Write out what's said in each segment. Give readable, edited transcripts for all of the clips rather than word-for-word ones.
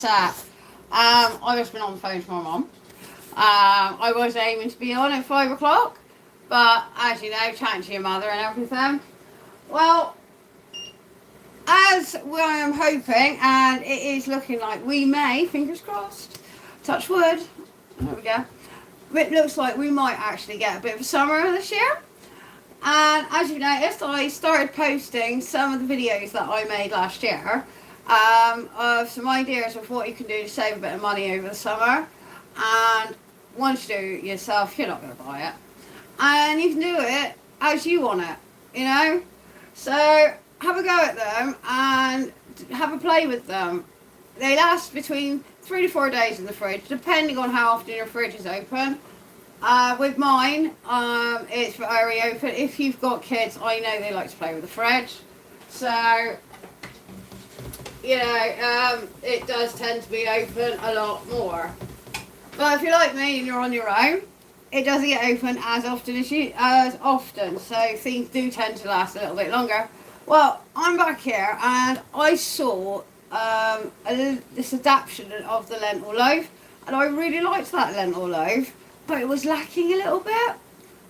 that. I've just been on the phone to my mum. I was aiming to be on at 5 o'clock, but as you know, chatting to your mother and everything. Well, as I am hoping, and it is looking like we may, fingers crossed, touch wood, there we go. It looks like we might actually get a bit of a summer this year. And as you noticed, I started posting some of the videos that I made last year of some ideas of what you can do to save a bit of money over the summer. And once you do it yourself, you're not going to buy it. And you can do it as you want it, you know? So have a go at them and have a play with them. They last between 3 to 4 days in the fridge, depending on how often your fridge is open. With mine, it's very open. If you've got kids, I know they like to play with the fridge. So, you know, it does tend to be open a lot more. But if you're like me and you're on your own, it doesn't get open as often. So things do tend to last a little bit longer. Well, I'm back here and I saw this adaptation of the lentil loaf, and I really liked that lentil loaf, but it was lacking a little bit.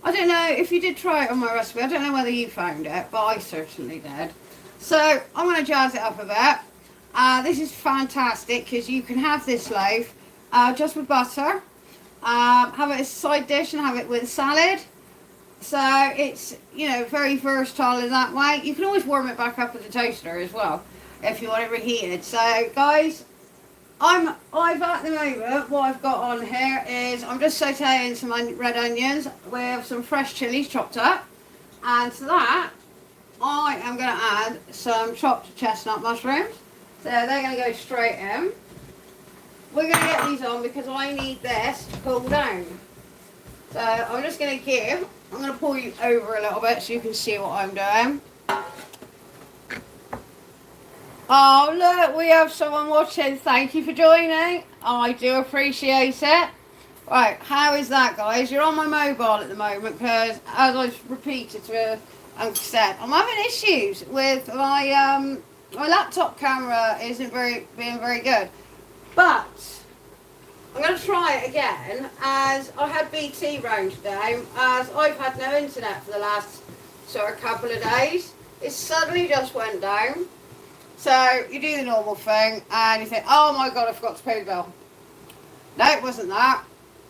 I don't know if you did try it on my recipe. I don't know whether you found it, but I certainly did. So I'm going to jazz it up a bit. This is fantastic because you can have this loaf just with butter, have it as a side dish and have it with salad. So it's, you know, very versatile in that way. You can always warm it back up with the toaster as well if you want it reheated. So guys, I've at the moment, what I've got on here is I'm just sauteing some red onions with some fresh chilies chopped up, and to that I am going to add some chopped chestnut mushrooms. So they're going to go straight in. We're going to get these on because I need this to cool down. So I'm just going to I'm going to pull you over a little bit so you can see what I'm doing. Oh look, we have someone watching. Thank you for joining. I do appreciate it. Right, how is that, guys? You're on my mobile at the moment because, as I've repeated to Uncle said, I'm having issues with my my laptop camera isn't being very good. But I'm going to try it again, as I had BT round today, as I've had no internet for the last sort of couple of days. It suddenly just went down. So you do the normal thing and you think, oh my god, I forgot to pay the bill. No, it wasn't that.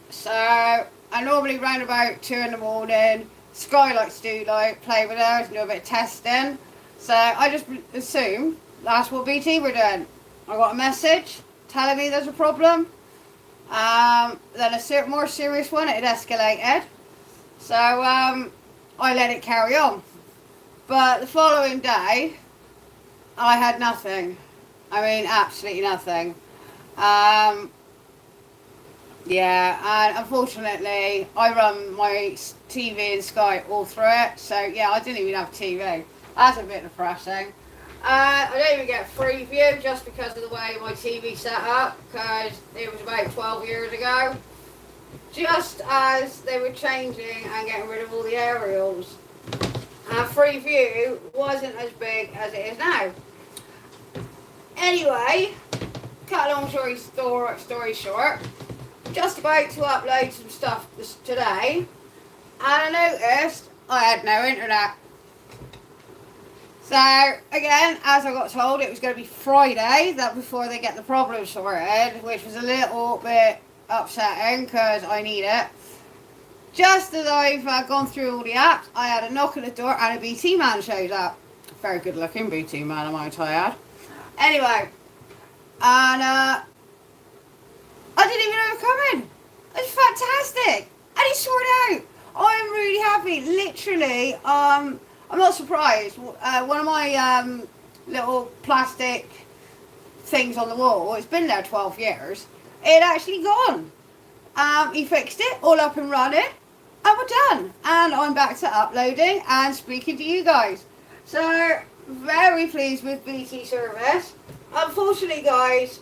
So I normally round about 2 in the morning. Sky likes to play with theirs and do a bit of testing. So I just assumed that's what BT were doing. I got a message telling me there's a problem. Then a more serious one, it had escalated. So I let it carry on. But the following day, I had nothing. I mean, absolutely nothing. Yeah, and unfortunately, I run my TV and Sky all through it. So yeah, I didn't even have TV. That's a bit depressing. I don't even get free view just because of the way my TV set up, because it was about 12 years ago. Just as they were changing and getting rid of all the aerials. Free view wasn't as big as it is now. Anyway, cut a long story short, just about to upload some stuff today, and I noticed I had no internet. So again, as I got told, it was going to be Friday, that before they get the problem sorted, which was a little bit upsetting because I need it. Just as I've gone through all the apps, I had a knock at the door and a BT man showed up. Very good looking BT man, I might add. Anyway, and I didn't even know it was coming. It was fantastic, and he sorted out. I'm really happy. Literally, I'm not surprised. One of my little plastic things on the wall, it's been there 12 years, it had actually gone. He fixed it, all up and running, and we're done. And I'm back to uploading and speaking to you guys. So, very pleased with BT service. Unfortunately, guys,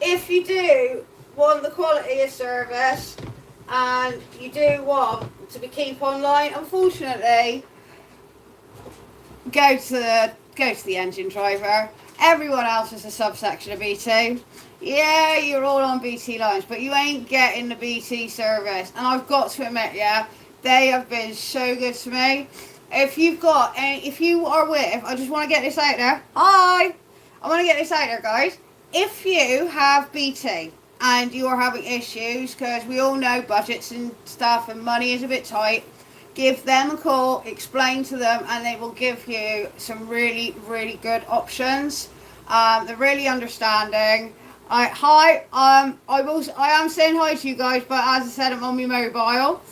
if you do want the quality of service and you do want to keep online, unfortunately, go to the engine driver. Everyone else is a subsection of BT. Yeah, you're all on BT lines, but you ain't getting the BT service. And I've got to admit, yeah, they have been so good to me. If you've got any, if you are with, I just want to get this out there. Hi! I want to get this out there, guys. If you have BT and you are having issues, because we all know budgets and stuff and money is a bit tight, give them a call, explain to them, and they will give you some really, really good options. They're really understanding. I am saying hi to you guys, but as I said, I'm on my mobile.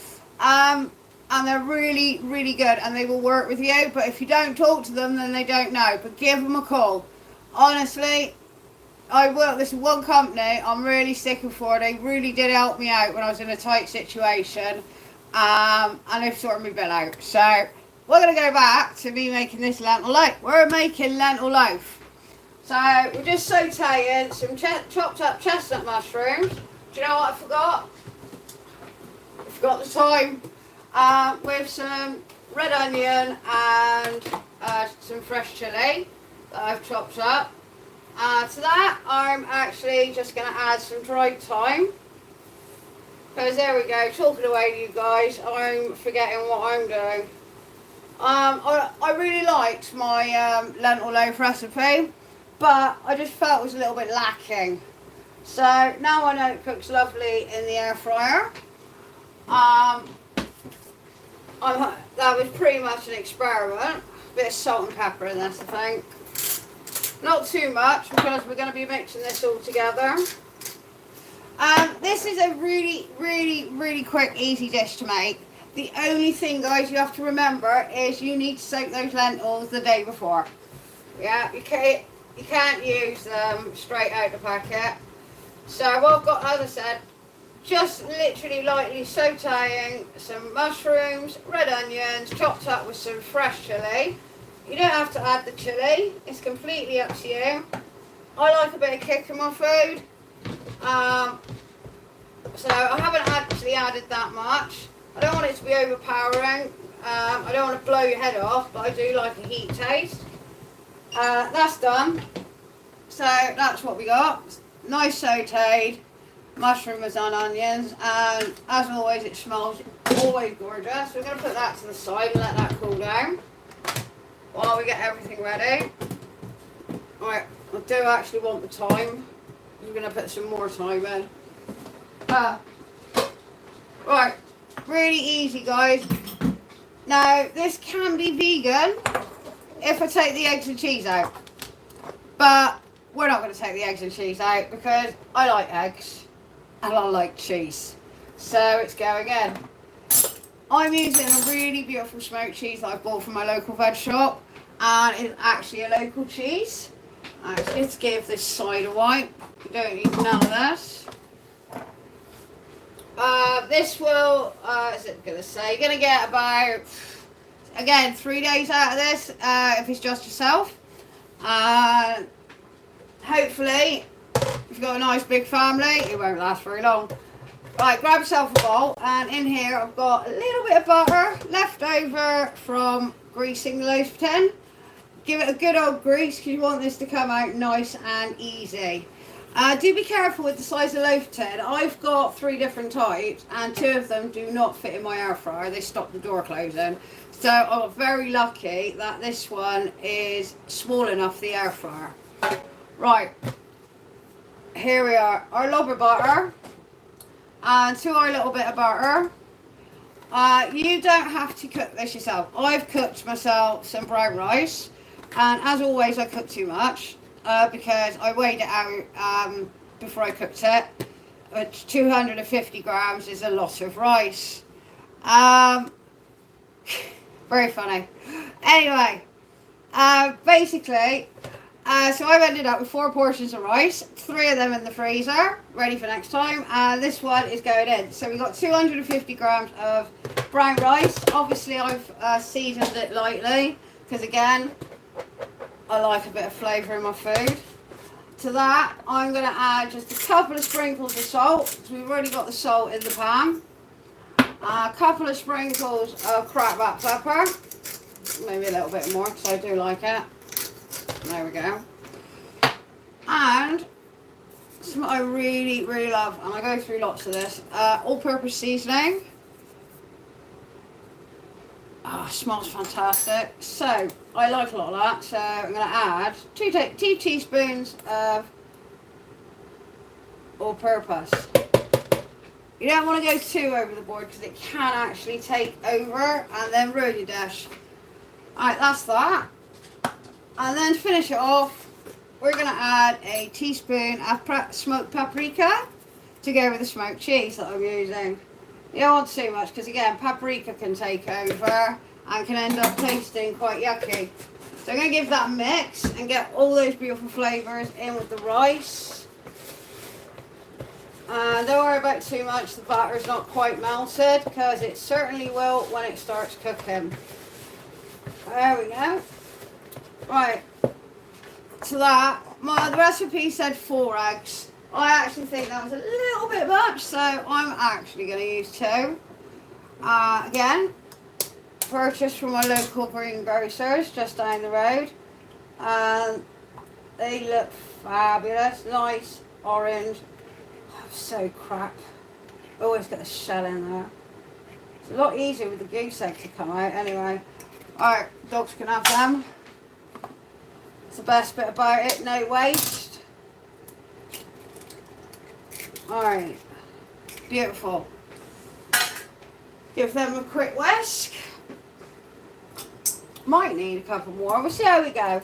And they're really, really good, and they will work with you. But if you don't talk to them, then they don't know. But give them a call. Honestly, I will. This is one company I'm really sticking for. They really did help me out when I was in a tight situation. And they've sorted my bill out. So we're going to go back to me making this lentil loaf. We're making lentil loaf. So we're just sauteing some chopped up chestnut mushrooms. Do you know what I forgot? I forgot the thyme. With some red onion and some fresh chilli that I've chopped up. To that, I'm actually just going to add some dried thyme. Because there we go, talking away to you guys, I'm forgetting what I'm doing. I really liked my lentil loaf recipe, but I just felt it was a little bit lacking. So now I know it cooks lovely in the air fryer. That was pretty much an experiment. A bit of salt and pepper in this, I think. Not too much, because we're going to be mixing this all together. This is a really, really, really quick, easy dish to make. The only thing, guys, you have to remember is you need to soak those lentils the day before. Yeah, you can't use them straight out the packet. So what I've got, as I said, just literally lightly sauteing some mushrooms, red onions, chopped up with some fresh chilli. You don't have to add the chilli, it's completely up to you. I like a bit of kick in my food. So I haven't actually added that much. I don't want it to be overpowering. I don't want to blow your head off, but I do like a heat taste. That's done. So that's what we got. Nice sauteed mushrooms and onions, and as always it smells always gorgeous. We're going to put that to the side and let that cool down while we get everything ready. Right, I do actually want the thyme. I'm going to put some more thyme in. Right, really easy, guys. Now this can be vegan if I take the eggs and cheese out, but we're not going to take the eggs and cheese out because I like eggs and I like cheese, so it's going in. I'm using a really beautiful smoked cheese that I bought from my local veg shop, and it's actually a local cheese. Let's give this side a wipe. You don't need none of this. This will, is it going to say, you're going to get about, again, 3 days out of this if it's just yourself. Hopefully, if you've got a nice big family, it won't last very long. Right, grab yourself a bowl, and in here I've got a little bit of butter left over from greasing the loaf tin. Give it a good old grease because you want this to come out nice and easy. Do be careful with the size of loaf tin. I've got 3 different types, and 2 of them do not fit in my air fryer. They stop the door closing. So I'm very lucky that this one is small enough for the air fryer. Right, here we are, our lobber butter, and to our little bit of butter. You don't have to cook this yourself. I've cooked myself some brown rice, and as always I cook too much because I weighed it out before I cooked it. 250 grams is a lot of rice. Very funny. Anyway, basically, so I've ended up with 4 portions of rice, 3 of them in the freezer, ready for next time, and this one is going in. So we've got 250 grams of brown rice. Obviously I've seasoned it lightly, because again, I like a bit of flavour in my food. To that, I'm going to add just a couple of sprinkles of salt, because we've already got the salt in the pan. A couple of sprinkles of cracked black pepper, maybe a little bit more, because I do like it. There we go. And something I really, really love, and I go through lots of this, all-purpose seasoning. Smells fantastic. So, I like a lot of that, so I'm going to add 2 teaspoons of all-purpose. You don't want to go too over the board because it can actually take over and then ruin your dish. Alright, that's that. And then to finish it off, we're going to add a teaspoon of smoked paprika to go with the smoked cheese that I'm using. You don't want too much because, again, paprika can take over and can end up tasting quite yucky. So I'm going to give that a mix and get all those beautiful flavours in with the rice. And don't worry about too much, the batter's not quite melted because it certainly will when it starts cooking. There we go. Right, to that, the recipe said 4 eggs. I actually think that was a little bit much, so I'm actually going to use 2. Again, purchased from my local greengrocers just down the road. And they look fabulous, nice, orange. Oh, so crap. Always get the shell in there. It's a lot easier with the goose egg to come out anyway. Alright, dogs can have them. It's the best bit about it, no waste. Alright, beautiful. Give them a quick whisk. Might need a couple more. We'll see how we go.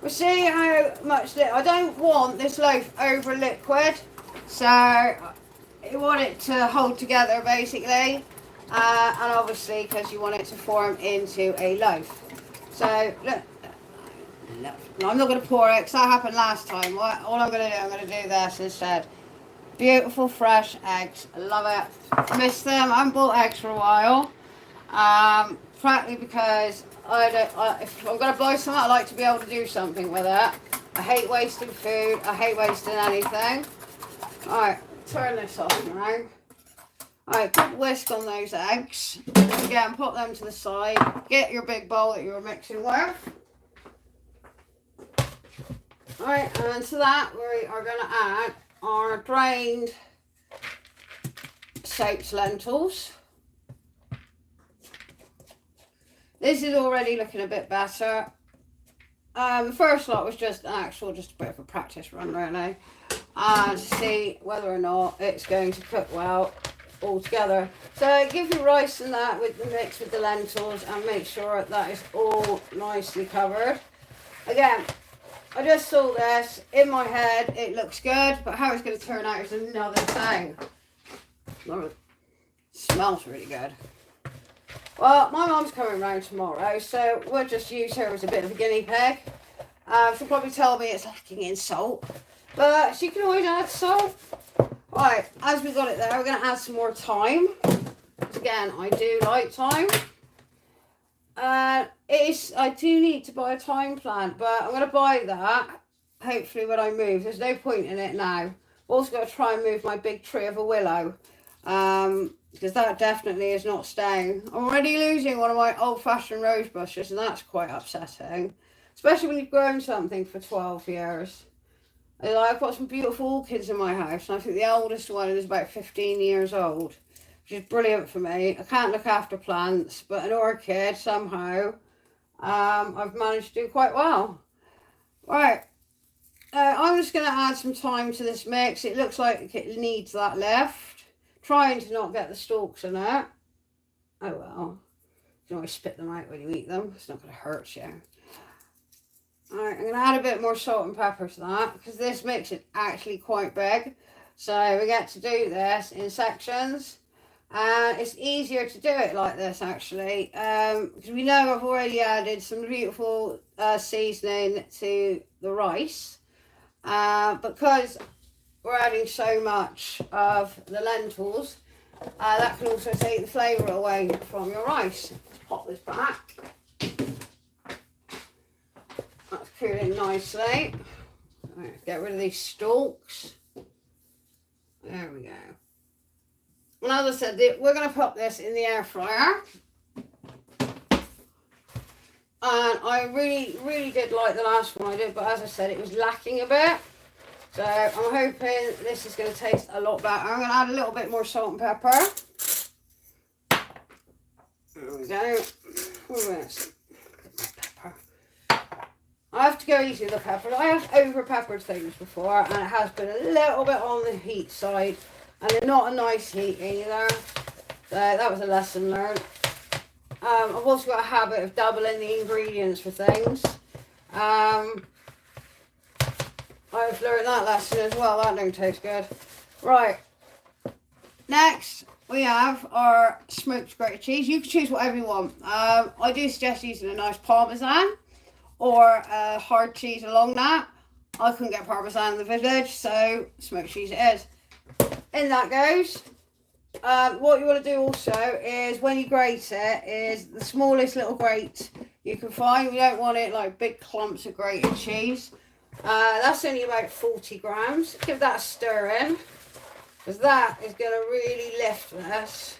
We'll see how much. I don't want this loaf over liquid, so I want it to hold together basically, and obviously because you want it to form into a loaf. So look. No, I'm not going to pour it because that happened last time. All I'm going to do, I'm going to do this instead. Beautiful fresh eggs. I love it. Miss them. I haven't bought eggs for a while. Frankly because if I'm going to buy something, I like to be able to do something with it. I hate wasting food. I hate wasting anything. Alright, turn this off now. Alright, put whisk on those eggs. Again, put them to the side. Get your big bowl that you're mixing with. Alright, and to that we are going to add our drained soaked lentils. This is already looking a bit better. The first lot was just a bit of a practice run really, to see whether or not it's going to cook well all together. So give your rice and that with the mix with the lentils and make sure that is all nicely covered. Again, I just saw this, in my head it looks good, but how it's going to turn out is another thing. It smells really good. Well, my mum's coming round tomorrow, so we'll just use her as a bit of a guinea pig. She'll probably tell me it's lacking in salt, but she can always add salt. Right, as we got it there, we're going to add some more thyme. Again, I do like thyme. I do need to buy a thyme plant, but I'm going to buy that hopefully when I move. There's no point in it now. I've also got to try and move my big tree of a willow, because that definitely is not staying. I'm already losing one of my old-fashioned rose bushes, and that's quite upsetting, especially when you've grown something for 12 years. I've got some beautiful orchids in my house, and I think the oldest one is about 15 years old, which is brilliant for me. I can't look after plants, but an orchid, somehow, I've managed to do quite well. Right, I'm just going to add some thyme to this mix. It looks like it needs that left. Trying to not get the stalks in it. Oh well, you can always spit them out when you eat them. It's not going to hurt you. Alright, I'm going to add a bit more salt and pepper to that, because this mix is actually quite big. So we get to do this in sections. And it's easier to do it like this actually, because we know I've already added some beautiful seasoning to the rice. Because we're adding so much of the lentils, that can also take the flavour away from your rice. Let's pop this back. That's cooling nicely. Right, get rid of these stalks. There we go. And as I said, we're going to pop this in the air fryer. And I really did like the last one I did, but as I said, it was lacking a bit. So I'm hoping this is going to taste a lot better. I'm going to add a little bit more salt and pepper. There we go. Pepper. I have to go easy with the pepper. I have over peppered things before, and it has been a little bit on the heat side, and they're not a nice heat either. So that was a lesson learned. I've also got a habit of doubling the ingredients for things. I've learned that lesson as well. That don't taste good. Right. Next, we have our smoked grated cheese. You can choose whatever you want. I do suggest using a nice Parmesan or a hard cheese along that. I couldn't get Parmesan in the village, so smoked cheese it is. In that goes. What you want to do also is when you grate it is the smallest little grate you can find. We don't want it like big clumps of grated cheese. That's only about 40 grams. Give that a stir in, because that is going to really lift this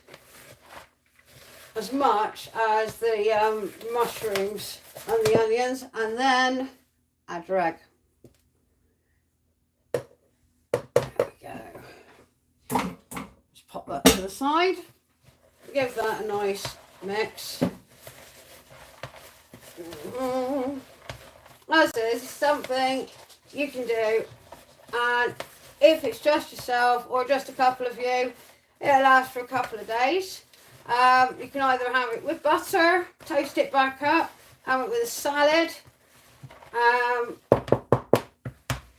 as much as the mushrooms and the onions, and then add your egg. Pop that to the side. Give that a nice mix. As this is something you can do, and if it's just yourself or just a couple of you, it'll last for a couple of days. You can either have it with butter, toast it back up, have it with a salad,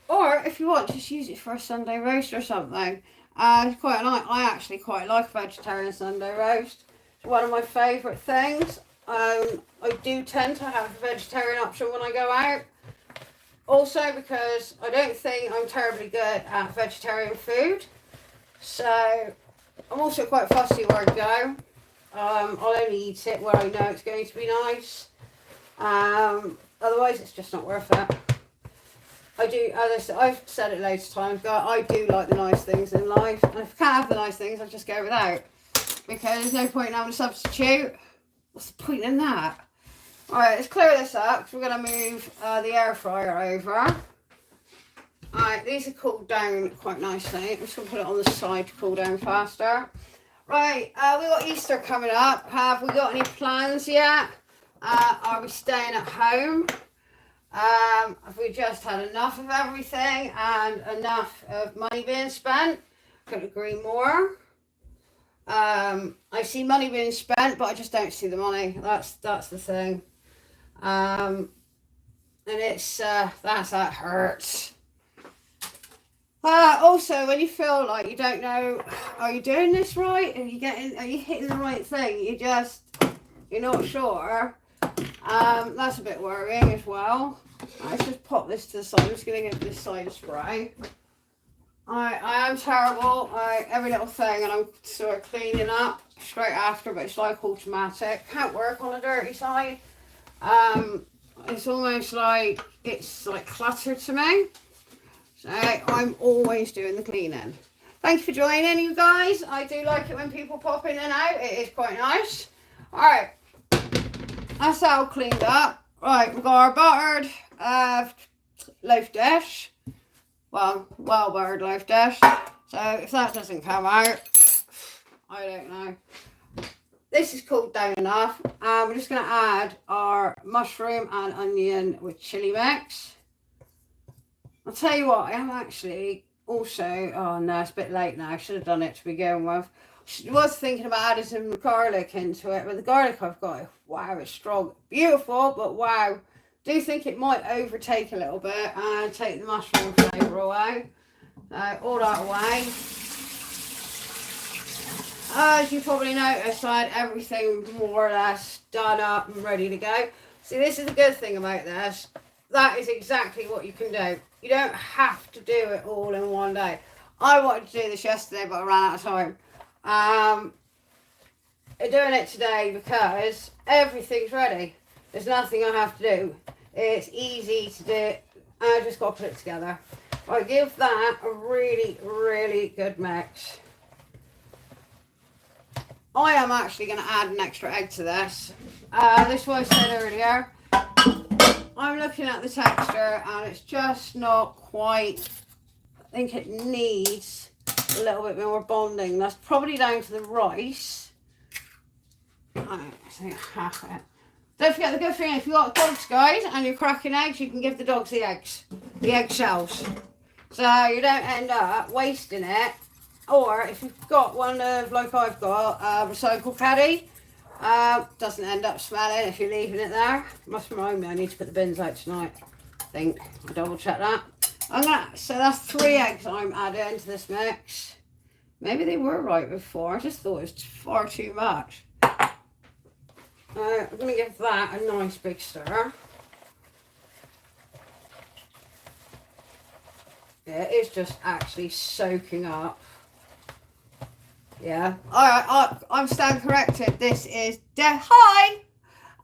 or if you want, just use it for a Sunday roast or something. Quite nice. I actually quite like a vegetarian Sunday roast. It's one of my favourite things. I do tend to have a vegetarian option when I go out. Also because I don't think I'm terribly good at vegetarian food. So I'm also quite fussy where I go. I'll only eat it where I know it's going to be nice. Otherwise it's just not worth it. I do, as I've said it loads of times, but I do like the nice things in life. And if I can't have the nice things, I'll just go without. Because there's no point in having a substitute. What's the point in that? Alright, let's clear this up, because we're going to move the air fryer over. Alright, these are cooled down quite nicely. I'm just going to put it on the side to cool down faster. Right, we've got Easter coming up. Have we got any plans yet? Are we staying at home? Have we just had enough of everything and enough of money being spent? Couldn't agree more. I see money being spent, but I just don't see the money. That's the thing. And it's that hurts. Also, when you feel like you don't know, are you doing this right? Are you hitting the right thing? You're not sure. That's a bit worrying as well. Let's just pop this to the side. I'm just going to give this side a spray. I am terrible. Every little thing, and I'm sort of cleaning up straight after, but it's like automatic. Can't work on a dirty side. It's almost like it's like clutter to me. So I'm always doing the cleaning. Thank you for joining, you guys. I do like it when people pop in and out. It is quite nice. Alright. That's all cleaned up. Right, we've got our buttered loaf dish. Well buttered loaf dish. So if that doesn't come out, I don't know. This is cooled down enough. We're just going to add our mushroom and onion with chili mix. I'll tell you what, I am actually also, oh no, it's a bit late now. I should have done it to begin with. I was thinking about adding some garlic into it, but the garlic I've got, wow, it's strong. Beautiful, but wow. Do think it might overtake a little bit and take the mushroom flavour away. All that away. As you probably noticed, I had everything more or less done up and ready to go. See, this is the good thing about this. That is exactly what you can do. You don't have to do it all in one day. I wanted to do this yesterday, but I ran out of time. I'm doing it today because everything's ready. There's nothing I have to do. It's easy to do. I just got to put it together. I give that a really, really good mix. I am actually going to add an extra egg to this. This was what I said earlier. I'm looking at the texture and it's just not quite, I think it needs a little bit more bonding. That's probably down to the rice. I think half it. Don't forget the good thing, if you've got dogs, guys, and you're cracking eggs, you can give the dogs the eggs, the egg shells. So you don't end up wasting it. Or if you've got one of, like I've got, a recycle caddy, doesn't end up smelling if you're leaving it there. Must remind me, I need to put the bins out tonight. I think. I'll double check that. So that's 3 eggs I'm adding to this mix. Maybe they were right before. I just thought it was far too much. I'm going to give that a nice big stir. Yeah, it's just actually soaking up. Yeah. Alright, I'm stand corrected. This is hi!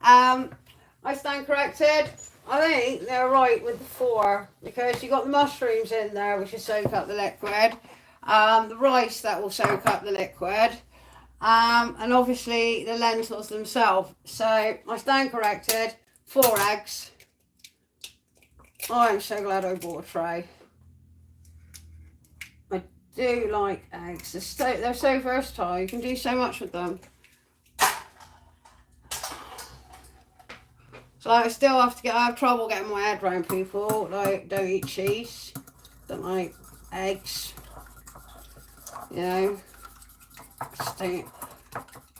I stand corrected. I think they're right with the 4 because you got the mushrooms in there which will soak up the liquid. The rice that will soak up the liquid. And obviously the lentils themselves. So I stand corrected. 4 eggs. I'm so glad I bought a tray. I do like eggs. They're so versatile. You can do so much with them. So I still have to I have trouble getting my head around people. Like, don't eat cheese. Don't like eggs. You know. I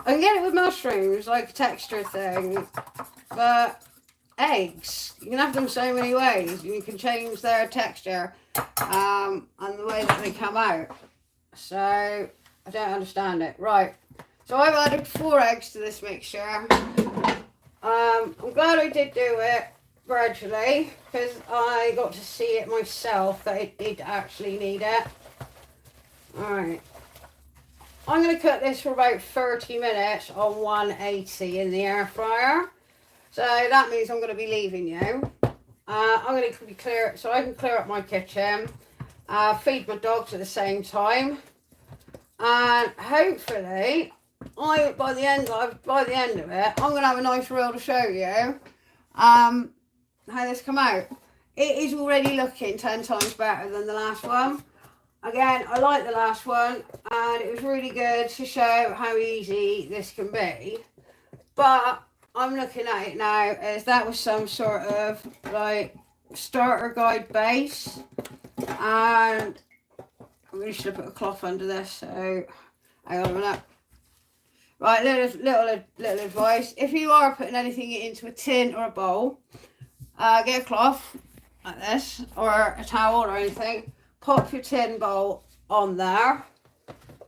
can get it with mushrooms, like a texture thing, but eggs, you can have them so many ways. You can change their texture and the way that they come out. So I don't understand it. Right, so I've added 4 eggs to this mixture. I'm glad I did do it gradually because I got to see it myself that it did actually need it. Alright. I'm going to cook this for about 30 minutes on 180 in the air fryer. So that means I'm going to be leaving you. I'm going to be clear, so I can clear up my kitchen, feed my dogs at the same time, and hopefully, by the end of it, I'm going to have a nice reel to show you how this come out. It is already looking 10 times better than the last one. Again, I like the last one, and it was really good to show how easy this can be. But I'm looking at it now as that was some sort of like starter guide base, and I really should have put a cloth under this. So hang on a minute. Right, little advice: if you are putting anything into a tin or a bowl, get a cloth like this or a towel or anything. Pop your tin bowl on there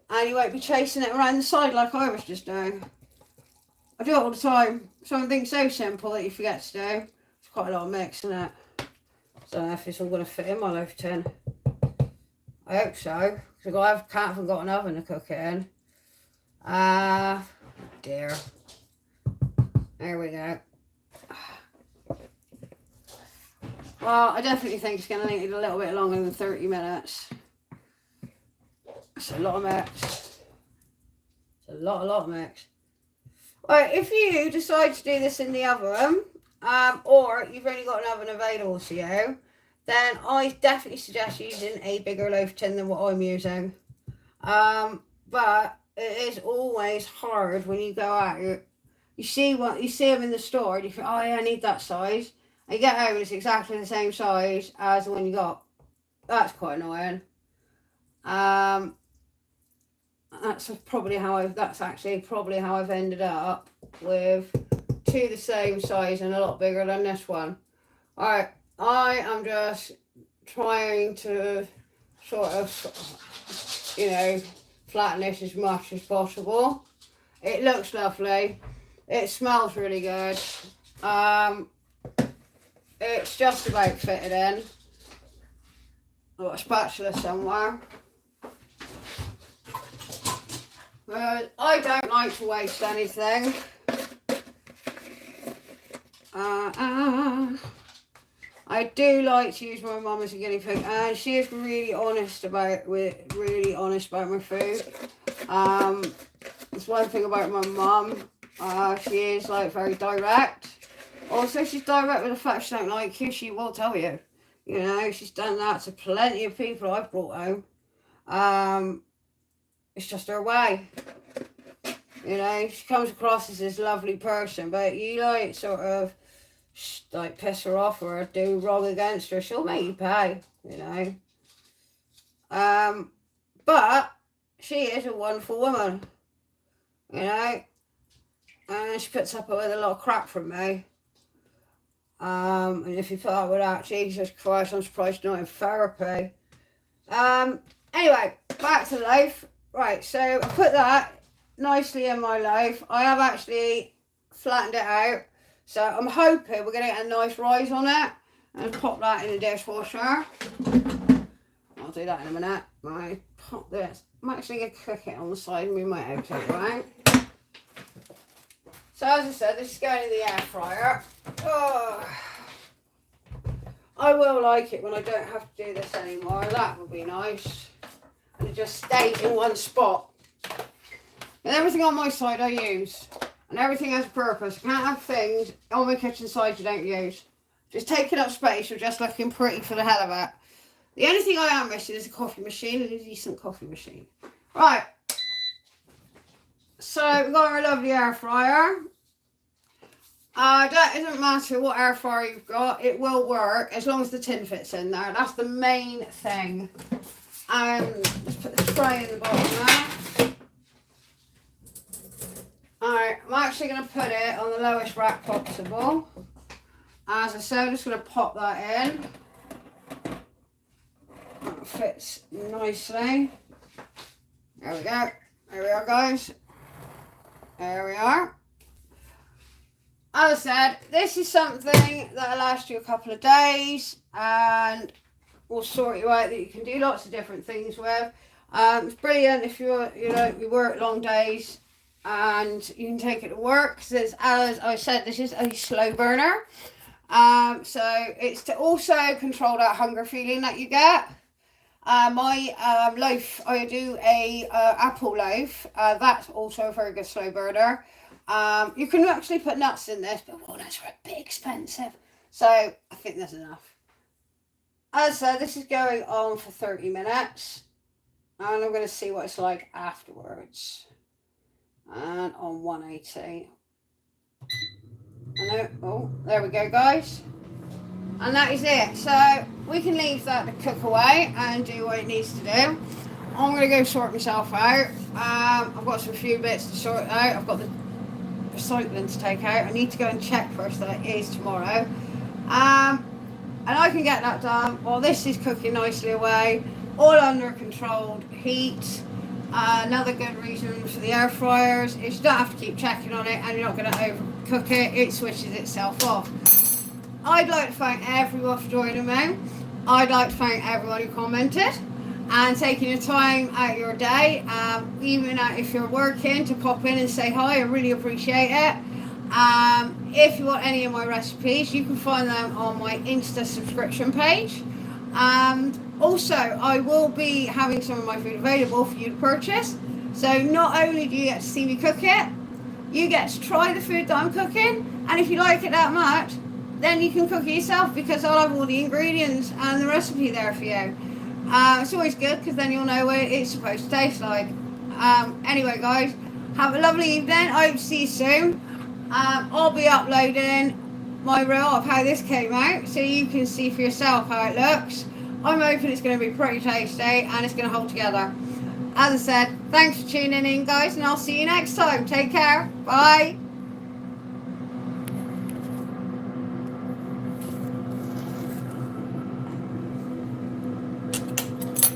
and you won't be chasing it around the side like I was just doing. I do it all the time. Something so simple that you forget to do. It's quite a lot of mix, isn't it? So if it's all going to fit in my loaf tin. I hope so. Because I haven't got an oven to cook it in. Dear. There we go. Well, I definitely think it's going to need a little bit longer than 30 minutes. It's a lot of mix. It's a lot of mix. Right, if you decide to do this in the oven, or you've only got an oven available to you, then I definitely suggest using a bigger loaf tin than what I'm using. But it is always hard when you go out. You see them in the store, and you think, oh yeah, I need that size. And you get home and it's exactly the same size as the one you got. That's quite annoying. That's actually probably how I've ended up with 2 the same size and a lot bigger than this one. Alright, I am just trying to sort of, you know, flatten this as much as possible. It looks lovely. It smells really good. It's just about fitted in. I've got a spatula somewhere. But I don't like to waste anything. I do like to use my mum as a guinea pig, and she is really honest about my food. That's one thing about my mum. She is like very direct. Also, she's direct with the fact she don't like you. She will tell you. You know, she's done that to plenty of people I've brought home. It's just her way. You know, she comes across as this lovely person, but you like sort of like piss her off or do wrong against her, she'll make you pay. You know. But she is a wonderful woman. You know, and she puts up with a lot of crap from me. And if you put up with that, Jesus Christ, I'm surprised you're not in therapy. Anyway, back to the loaf. Right, so I put that nicely in my loaf. I have actually flattened it out. So I'm hoping we're going to get a nice rise on it. And pop that in the dishwasher. I'll do that in a minute. Right, pop this. I'm actually going to cook it on the side and move my eggs out, right? So as I said, this is going in the air fryer. Oh, I will like it when I don't have to do this anymore. That would be nice. And it just stays in one spot. And everything on my side I use. And everything has a purpose. I can't have things on my kitchen side you don't use. Just taking up space or just looking pretty for the hell of it. The only thing I am missing is a coffee machine and a decent coffee machine. Right. So we've got our lovely air fryer. That doesn't matter what air fryer you've got, it will work as long as the tin fits in there. That's the main thing. Let's put the tray in the bottom there. Alright, I'm actually going to put it on the lowest rack possible. As I said, I'm just going to pop that in. That fits nicely. There we go. There we are, guys. There we are. As I said, this is something that'll last you a couple of days and will sort you out that you can do lots of different things with. It's brilliant if you work long days and you can take it to work. Because as I said, this is a slow burner. So it's to also control that hunger feeling that you get. My loaf, I do a apple loaf. That's also a very good slow burner. You can actually put nuts in this, but walnuts are a bit expensive. So I think that's enough. As I said, this is going on for 30 minutes. And I'm going to see what it's like afterwards. And on 180. Oh, there we go, guys. And that is it. So we can leave that to cook away and do what it needs to do. I'm going to go sort myself out. I've got some few bits to sort out. I've got the recycling to take out. I need to go and check first that it is tomorrow. And I can get that done while this is cooking nicely away, all under controlled heat. Another good reason for the air fryers is you don't have to keep checking on it and you're not going to overcook it. It switches itself off. I'd like to thank everyone for joining me. I'd like to thank everyone who commented and taking your time out of your day, even if you're working, to pop in and say hi. I really appreciate it. If you want any of my recipes, you can find them on my Insta subscription page. Also, I will be having some of my food available for you to purchase. So not only do you get to see me cook it, you get to try the food that I'm cooking. And if you like it that much, then you can cook it yourself, because I'll have all the ingredients and the recipe there for you. It's always good because then you'll know what it's supposed to taste like. Anyway, guys, have a lovely evening. I hope to see you soon. I'll be uploading my reel of how this came out so you can see for yourself how it looks. I'm hoping it's going to be pretty tasty and it's going to hold together. As I said, thanks for tuning in, guys, and I'll see you next time. Take care. Bye.